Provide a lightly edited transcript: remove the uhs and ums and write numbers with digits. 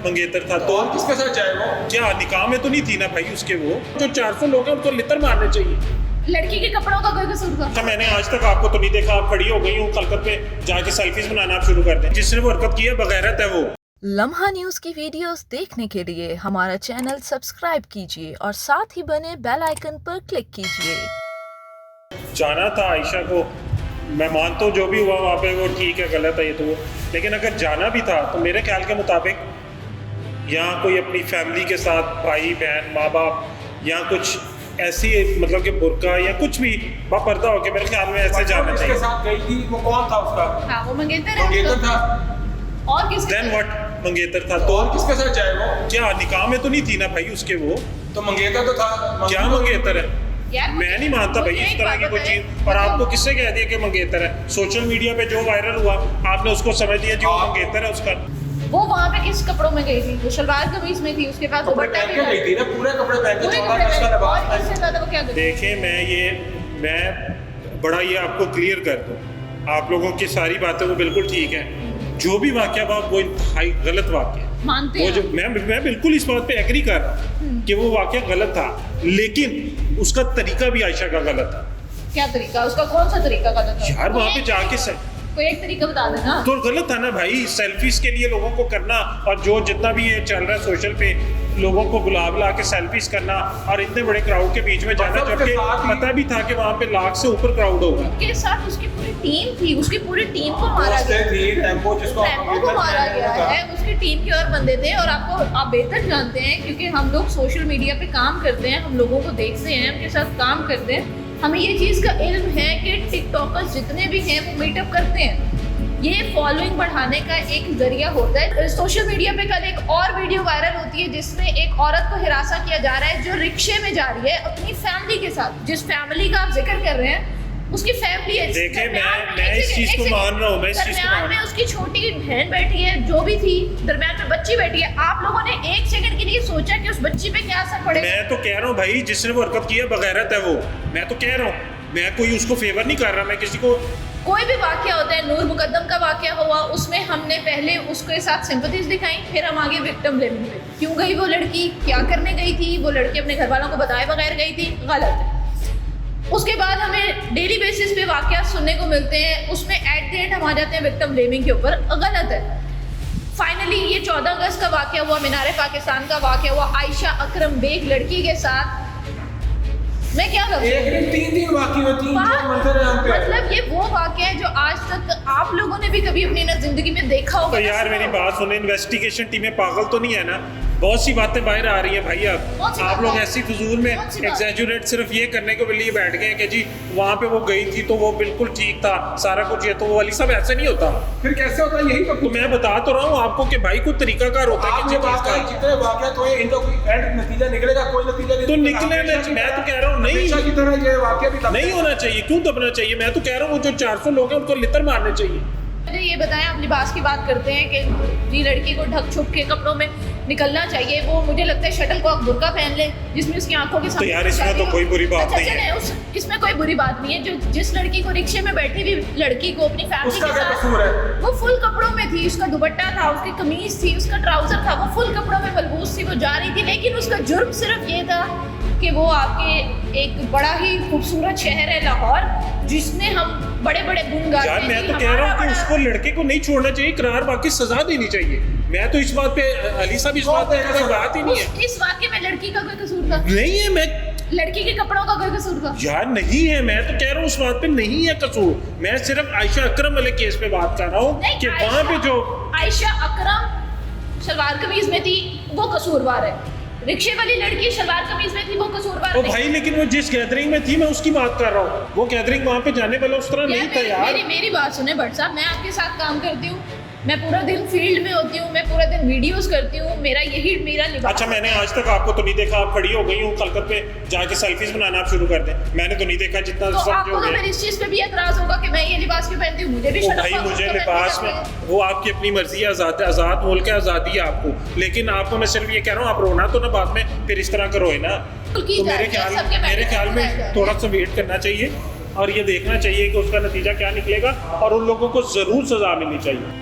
मंगेतर था। तो किसके साथ जाए वो? क्या निकाह में तो नहीं थी ना भाई उसके? वो जो 400 लोग हैं उनको लितर मारने चाहिए। लड़की के कपड़ों का कोई कसूर था? अच्छा, मैंने आज तक आपको तो नहीं देखा, आप खड़ी हो गई हूँ कलकत पे जाके सेल्फीज बनाना आप शुरू कर दें। जिसने वो हरकत की है बगैरत है वो। लम्हा न्यूज़ की वीडियोस देखने के लिए हमारा चैनल सब्सक्राइब कीजिए और साथ ही बने बेल आइकन पर क्लिक कीजिए। जाना था आयशा को, मैं मानता हूँ जो भी हुआ वहाँ पे वो ठीक है, गलत है ये तो वो, लेकिन अगर जाना भी था तो मेरे ख्याल के मुताबिक यहाँ कोई अपनी फैमिली के साथ भाई बहन माँ बाप या कुछ ऐसी मतलब कि बुर्का या कुछ भी बापर्दा होके मेरे ख्याल में ऐसे जाना चाहिए। किसके साथ गई थी? वो कौन था उसका? हाँ वो मंगेतर है। मंगेतर था। और किसके देन व्हाट? मंगेतर था तो और किसके साथ जाए वो? क्या निकाह में तो नहीं थी ना भाई उसके? वो तो मंगेतर तो था। क्या मंगेतर है? यार मैं नहीं मानता भाई इस तरह की कोई चीज। और आपको किससे कह दिया कि मंगेतर है? सोशल मीडिया पे जो वायरल हुआ आपने उसको समझ लिया जो मंगेतर है उसका। वो वहाँ पे किस कपड़ों में गई थी? वो शलवार कमीज में थी, उसके बाद कपड़े दुपट्टा पहन भी के था। गई थी ना, पूरे कपड़े पहन के, पूरे 14 कपड़े अगस्त का में। लिबास और इससे ज्यादा वो क्या करें? देखिए मैं बड़ा ये आपको क्लियर कर दूं, आप लोगों की सारी बातें वो बिल्कुल ठीक है, जो भी वाकया हुआ वो इंतहाई गलत वाकया है। मानते वो हैं जो मैं बिल्कुल इस बात पे एग्री कर रहा हूँ कि वो वाकया गलत था, लेकिन उसका तरीका भी आयशा का गलत था। क्या तरीका? उसका कौन सा तरीका गलत था? यार वहाँ पे जाके कोई एक तरीका बता देना। तो गलत था ना भाई, सेल्फीज के लिए लोगों को करना, और जो जितना भी ये चल रहा है सोशल पे लोगों को बुला के सेल्फीज करना और इतने बड़े क्राउड के बीच में जाना, जबकि पता भी था कि वहाँ पे लाख से ऊपर क्राउड होगा। उसके साथ उसकी पूरी टीम थी, उसकी पूरी टीम को मारा गया। टेम्पो को मारा गया है, उसकी टीम के और बंदे थे। और आप बेहतर जानते हैं क्योंकि हम लोग सोशल मीडिया पे काम करते हैं, हम लोगों को देखते हैं, उनके साथ काम करते हैं, हमें ये चीज़ का इल्म है कि टिकटॉकर्स जितने भी हैं वो मीटअप करते हैं। ये फॉलोइंग बढ़ाने का एक जरिया होता है। सोशल मीडिया पे कल एक और वीडियो वायरल होती है जिसमें एक औरत को हिरासा किया जा रहा है जो रिक्शे में जा रही है अपनी फैमिली के साथ। जिस फैमिली का आप जिक्र कर रहे हैं उसकी फैमिली है। देखिए मैं इस चीज को मान रहा हूँ, मैं इस चीज को दरम्यान में उसकी छोटी बहन बैठी है, जो भी थी, दरम्यान में बच्ची बैठी है। आप लोगों ने एक सेकंड के लिए सोचा कि उस बच्ची पे क्या असर पड़ेगा? मैं तो कह रहा हूँ भाई, जिसने वो हरकत की है बगैरत है वो। मैं तो कह रहा हूँ, मैं कोई उसको फेवर नहीं कर रहा, मैं किसी को। कोई भी वाकया होता है, नूर मुकद्दम का वाकया हुआ, उसमें हमने पहले उसके साथ सिंपैथीज दिखाई, फिर हम आगे विक्टिम ब्लेमिंग पे। क्यों गई वो लड़की, क्या करने गई थी वो लड़की, अपने घर वालों को बताए बगैर गई थी, गलत है। उसके बाद हमें डेली बेसिस पे वाकया सुनने को मिलते हैं, उसमें एट द एंड हम आ जाते हैं विक्टिम ब्लेमिंग के ऊपर, गलत है। फाइनली ये 14 अगस्त का वाकया हुआ, मीनार पाकिस्तान का वाकया हुआ आयशा अकरम बेग लड़की के साथ। मैं क्या करूं? एक दिन तीन वाकये हुए, तीन मंजर है यहाँ पे। मतलब ये वो वाकया है जो आज तक आप लोगों ने भी कभी अपनी जिंदगी में देखा होगा। तो यार मेरी बात सुने, इन्वेस्टिगेशन टीमें पागल तो नहीं है ना? बहुत सी बातें बाहर आ रही है भाई। आप लोग ऐसी फजूल में एग्जैजुरेट सिर्फ ये करने के लिए बैठ गए कि जी वहाँ पे वो गई थी तो वो बिल्कुल ठीक था सारा कुछ, ये तो वो वाली सब ऐसे नहीं होता। फिर कैसे होता है? यही तो मैं बता तो रहा हूँ आपको कि भाई कोई तरीकाकार होता है कि जितने वाकया तो इनका कोई एंड नतीजा निकलेगा, कोई नतीजा नहीं तो निकले। मैं तो कह रहा हूँ नहीं की तरह ये वाकया भी नहीं होना चाहिए। क्यों दबना चाहिए? मैं तो कह रहा हूँ वो जो 400 लोग हैं उनको लितर मारने चाहिए। मुझे ये बताएं, आप लिबास की बात करते हैं कि जी लड़की को ढक छुप के कपड़ों में निकलना चाहिए। वो मुझे लगता है शटल को आप बुर्का पहन ले जिसमें उसकी आंखों के सामने। तो यार इसमें तो कोई बुरी बात नहीं है। इसमें कोई बुरी बात नहीं है। जो जिस लड़की को रिक्शे में बैठी हुई लड़की को अपनी फैमिली उसका के क्या साथ, कसूर है? वो फुल कपड़ों में थी, उसका दुपट्टा था, उसकी कमीज थी, उसका ट्राउजर था, वो फुल कपड़ों में मलबूस थी, वो जा रही थी। लेकिन उसका जुर्म सिर्फ ये था कि वो आपके एक बड़ा ही खूबसूरत शहर है लाहौर, जिसमें हम बड़े बड़े गुण गाते हैं। यार मैं तो कह रहा हूँ कि उसको लड़के को नहीं छोड़ना चाहिए, करार बाकी सजा देनी चाहिए। मैं तो इस बात पे अली साहब इस बात पे कोई बात ही नहीं है। इस वाक्य में लड़की का कोई कसूर था नहीं है? मैं लड़की के कपड़ों का कोई कसूर था यार नहीं है। मैं तो कह रहा हूँ उस बात पे नहीं है कसूर। मैं सिर्फ आयशा अकरम वाले केस पे बात कर रहा हूँ कि वहाँ पे जो आयशा अकरम सलवार कमीज में थी वो कसूरवार है। रिक्शे वाली लड़की सलवार कमीज में थी वो कसूरवार ओ भाई, लेकिन वो जिस गैदरिंग में थी मैं उसकी बात कर रहा हूँ। वो गैदरिंग वहाँ पे जाने वाला उस तरह नहीं था यार। मेरी बात सुने भट्ट साहब, मैं आपके साथ काम करती हूँ, मैं पूरा दिन फील्ड में होती हूँ, मैं पूरा दिन वीडियोस करती हूँ, मेरा लिबास। अच्छा, मैंने आज तक आपको तो नहीं देखा, आप खड़ी हो गई हूँ कलकत पे जाके सेल्फीज बनाना आप शुरू कर दें। मैंने तो नहीं देखा जितना तो आपको तो फिर इस चीज पे भी एतराज होगा कि मैं ये लिबास क्यों पहनती हूँ? मुझे भी भाई मुझे लिबास में वो आपकी अपनी मर्जी है, आजाद मुल्क है, आज़ादी है आपको। लेकिन आपको मैं सिर्फ ये कह रहा हूँ, आप रोना तो ना बाद में फिर इस तरह का रोए ना। तो मेरे ख्याल में थोड़ा सा वेट करना चाहिए और ये देखना चाहिए कि उसका नतीजा क्या निकलेगा और उन लोगों को जरूर सजा मिलनी चाहिए।